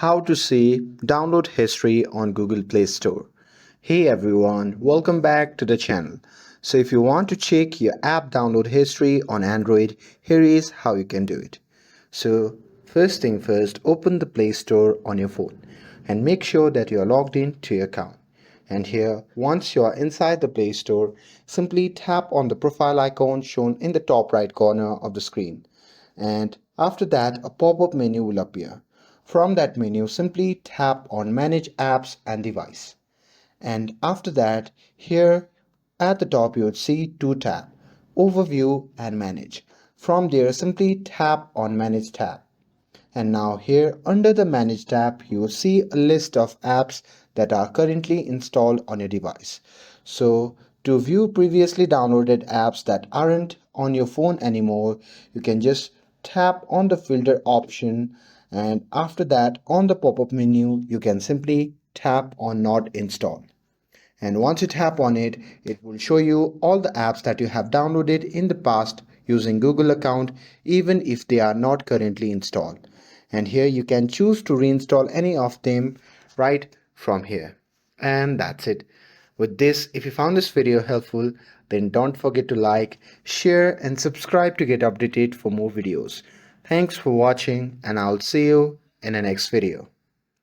how to see download history on Google Play Store. Hey everyone, welcome back to the channel. So if you want to check your app download history on Android, here is how you can do it. So first thing first, open the Play Store on your phone and make sure that you are logged in to your account. And here, once you are inside the Play Store, simply tap on the profile icon shown in the top right corner of the screen. And after that, a pop-up menu will appear. From that menu, simply tap on Manage Apps and Device. And after that, here at the top you would see two tabs, Overview and Manage. From there, simply tap on Manage tab. And now here under the Manage tab, you will see a list of apps that are currently installed on your device. So to view previously downloaded apps that aren't on your phone anymore, you can just tap on the filter option, and after that on the pop-up menu you can simply tap on Not Installed. And once you tap on it, it will show you all the apps that you have downloaded in the past using Google account, even if they are not currently installed. And here you can choose to reinstall any of them right from here. And that's it. With this, if you found this video helpful, then don't forget to like, share and subscribe to get updated for more videos. Thanks for watching, and I'll see you in the next video.